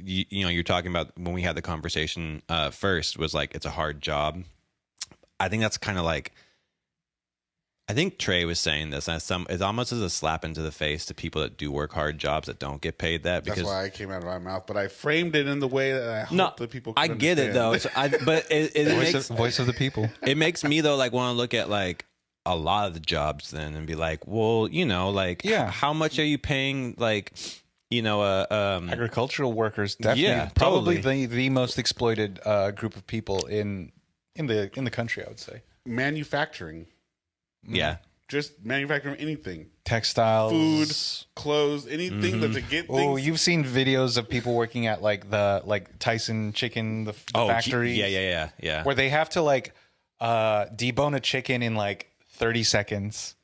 you know, you're talking about when we had the conversation first was like, it's a hard job. I think that's kind of like, I think Trey was saying this, and it's almost as a slap into the face to people that do work hard jobs that don't get paid that. Because that's why it came out of my mouth, but I framed it in the way that I hope that people could I get understand. it though. But it makes Voice of the people. it makes me though like want to look at like a lot of the jobs then and be like, well, you know, like how much are you paying like, you know, agricultural workers definitely Yeah, probably totally. the most exploited group of people in the country, I would say. Manufacturing, yeah. just manufacturing anything, Textiles, food, clothes, anything that to get Oh, things. you've seen videos of people working at like Tyson Chicken, the factory. Yeah. Where they have to like debone a chicken in like 30 seconds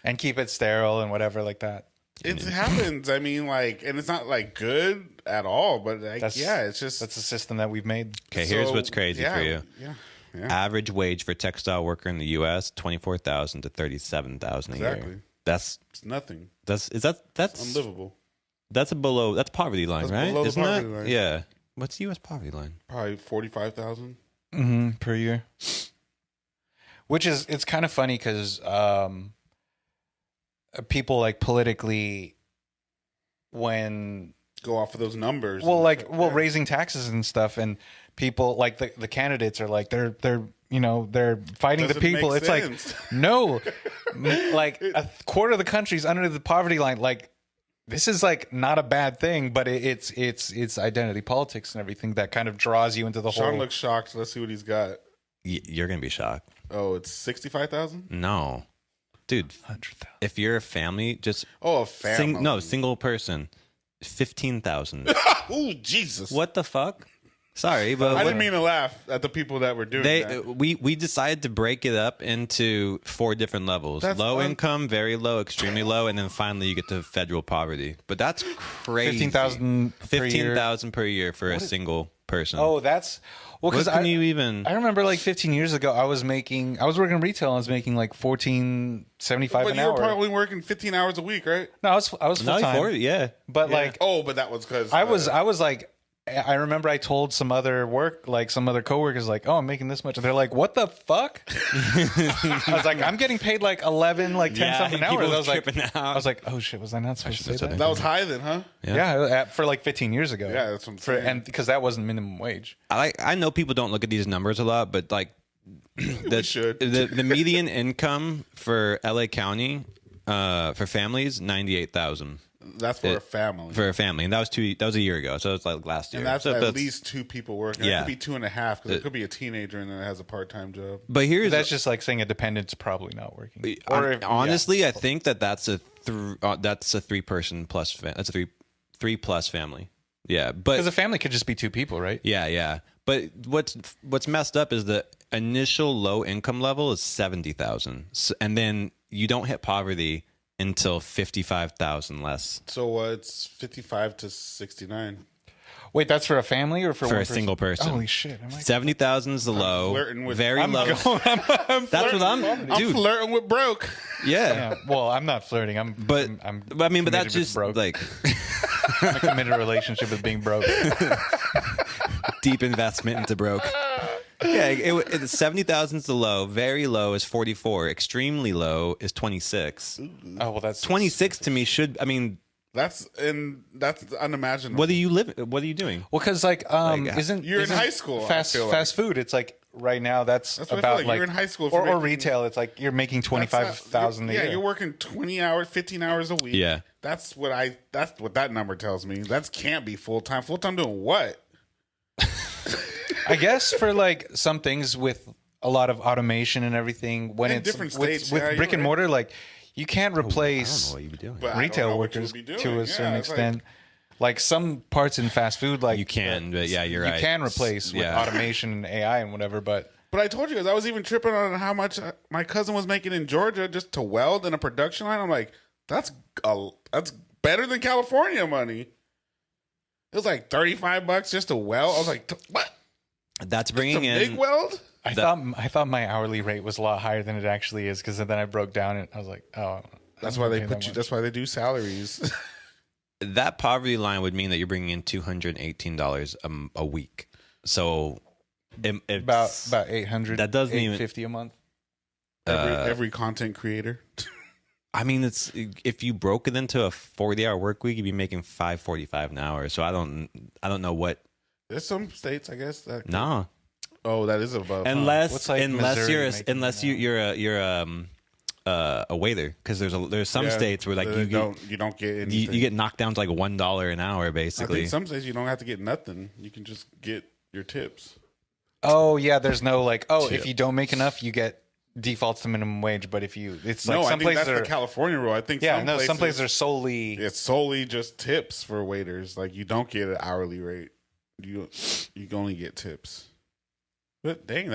and keep it sterile and whatever like that. It happens. I mean, like, and it's not like good at all, but like, it's just that's the system that we've made. Okay, here's what's crazy for you. Yeah. Average wage for textile worker in the U.S. $24,000 to $37,000 a Exactly. year. That's nothing. that's Unlivable. That's poverty line, That's right? below the Isn't poverty that? line. Yeah. What's the U.S. poverty line? Probably 45,000. Per year. Which is, it's kind of funny because people like politically, when Go off of those numbers. raising taxes and stuff, and people like the candidates are like they're fighting Doesn't the people. make It's sense. like no, like a quarter of the country's under the poverty line. Like this is like not a bad thing, but it's identity politics and everything that kind of draws you into the Sean whole. looks shocked. Let's see what he's got. You're gonna be shocked. Oh, it's 65,000. No, dude. 100,000. If you're a family, just Oh, a family. single person, 15,000. Oh, Jesus. What the fuck? Sorry, but I didn't mean to laugh at the people that were doing that. we decided to break it up into 4 different levels: That's low income, very low, extremely low, and then finally you get to federal poverty. But that's crazy. 15,000 per year. 15,000 per year for a single person. Oh, that's well what because can you even? I remember like 15 years ago, I was working retail. And I was making like $14.75 But an you hour. were probably working 15 hours a week, right? No, I was full No, time. for it, yeah. But Yeah. like Oh, but that was because I was like, I remember I told some other coworkers like, oh, I'm making this much, and they're like, what the fuck? I was like, I'm getting paid like 11, like 10 Yeah, something an hour. people And I was like, tripping out. I was like, oh shit, was I not supposed to say that? that was high then, huh? Yeah, for like 15 years ago. Yeah, that's what I'm saying. And because that wasn't minimum wage. I know people don't look at these numbers a lot, but like should. the median income for LA County for families 98,000 That's for a family. for a family, and that was a year ago, so it's like last year. And that's So at least 2 people working. Yeah. It could be 2.5 because it could be a teenager and then it has a part-time job. But here's That's just like saying a dependent's probably not working. Or honestly, I think that's a 3-person plus. That's a 3 plus family. Yeah, but because a family could just be 2 people, right? yeah. But what's messed up is the initial low income level is 70,000, and then you don't hit poverty until 55,000 less So it's 55 to 69. Wait, that's for a family or for for one a single person. Holy shit! Am I 70,000 is the low, flirting with- very low. That's what I'm, I'm dude. flirting with broke. Yeah, Yeah, well, I'm not flirting. I'm but I'm I mean, but that's committed with just broke. like I'm a committed relationship with being broke. deep investment into broke. Yeah, it 70,000 is the low. Very low is 44. Extremely low is 26. Oh well, that's 26 to me should. I mean, That's unimaginable. what are you living? What are you doing? well, because like isn't You're in isn't high school, I Fast feel like. fast food. It's like right now that's That's what I about feel like. You're in high school if or you're making- retail. It's like you're making 25,000 a Yeah, year. you're working 20 hours, 15 hours a week. Yeah. That's what that number tells me. That can't be full time. Full time doing what? I guess for like some things with a lot of automation and everything, when In it's different with, states, with yeah, you're brick and right. mortar, like you can't I don't know replace what you'd be doing. But I don't know retail what you workers would be doing. to a Yeah, certain it's like- extent. Like some parts in fast food, like You can, but yeah, you're right. You can replace with Yeah. automation and AI and whatever, but But I told you guys, I was even tripping on how much my cousin was making in Georgia just to weld in a production line. I'm like, that's better than California money. It was like $35 just to weld. I was like, what? That's It's a bringing big in. weld? I thought my hourly rate was a lot higher than it actually is because then I broke down and I was like, oh, That's why they okay, put that you. much. That's why they do salaries. that poverty line would mean that you're bringing in $218 a week. So it's About 800. That does mean- 850 a month. Every content creator. I mean, it's if you broke it into a 40-hour work week, you'd be making $5.45 an hour. So I don't know what. There's some states, I guess. That No, Oh, that is above. What's like Missouri making you're a waiter, because there's some states where like you don't get anything. you get knocked down to like $1 an hour I basically. think some states you don't have to get nothing. You can just get your tips. Oh yeah, there's no like. Oh, Tip. if you don't make enough, you get defaults to minimum wage. But if you, it's like No, I some think places that's are. the California rule. I think Some places are solely. it's solely just tips for waiters. Like you don't get an hourly rate. You only get tips. But dang,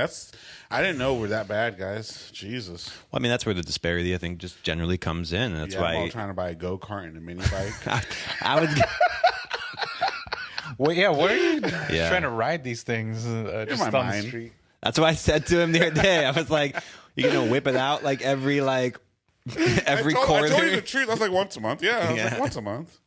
I didn't know we're that bad, guys. Jesus. Well, I mean, that's where the disparity, I think, just generally comes in. And that's I'm all why trying to buy a go-kart and a mini bike. I would. Well, yeah. What are you Yeah. trying to ride these things just my on the mind. street? That's what I said to him the other day. I was like, "You're gonna whip it out like every every I quarter." told you the truth. I was like, once a month. Yeah, I was Yeah. like, once a month.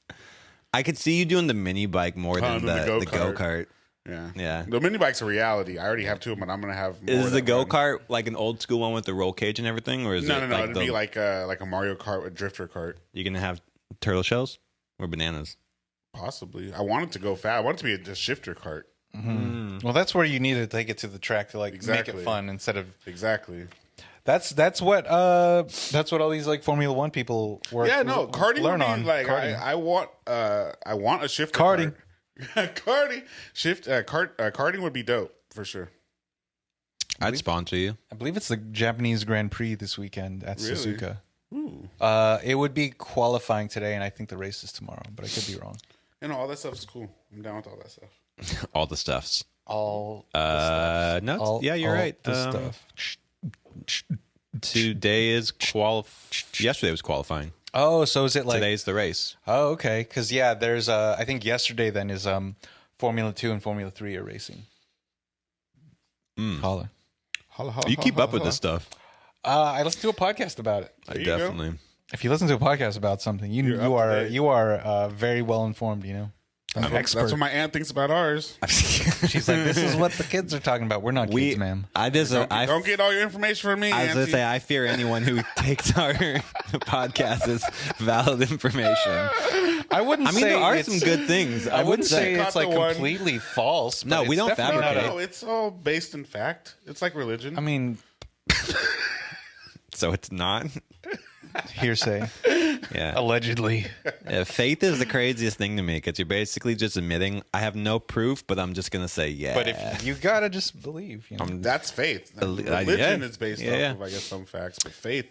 I could see you doing the mini bike more than than the the go-kart. go-kart. Yeah. Yeah. The mini bike's a reality. I already have two of them, and I'm going to have more. Is the that run. go-kart like an old school one with the roll cage and everything, or is No, it no. like It'd be like a Mario Kart with drifter cart. you're gonna have turtle shells or bananas? Possibly. I want it to go fast. I want it to be a shifter cart. Well, that's where you need to take it to the track to like make Exactly. it fun instead of. Exactly. That's what all these like Formula One people work. Yeah, no. Karting learn would be on like karting. I want a shifter Karting. cart. Karting would be dope for sure. I'd sponsor you. I believe it's the Japanese Grand Prix this weekend at Really? Suzuka. Ooh. It would be qualifying today, and I think the race is tomorrow, but I could be wrong. And all that stuff's cool. I'm down with all that stuff. All the stuffs. All No, yeah, you're right. The stuff. Today is yesterday was qualifying. Oh, so is it like? Today's the race. Oh, okay. Because yeah, there's I think yesterday then is Formula 2 and Formula 3 are racing. Holler. You keep up with this stuff. I listened to a podcast about it. I you go. definitely. If you listen to a podcast about something, you up to are date. you are very well informed. You know, an That's expert. what my aunt thinks about ours. She's like, this is what the kids are talking about. We're not kids, ma'am. I just Don't get all your information from me, I was gonna auntie. say I fear anyone who takes our podcast as valid information. I wouldn't. I mean, say there are it's- some good things. I wouldn't say Caught it's like the one. completely false. No, but we it's don't definitely fabricate. not No, it's all based in fact. It's like religion. I mean, So it's not. hearsay. Yeah. Allegedly. Yeah, faith is the craziest thing to me because you're basically just admitting I have no proof, but I'm just gonna say yeah. But if you gotta just believe, you know. That's faith. yeah. Religion is based Yeah. off of, I guess, some facts, but faith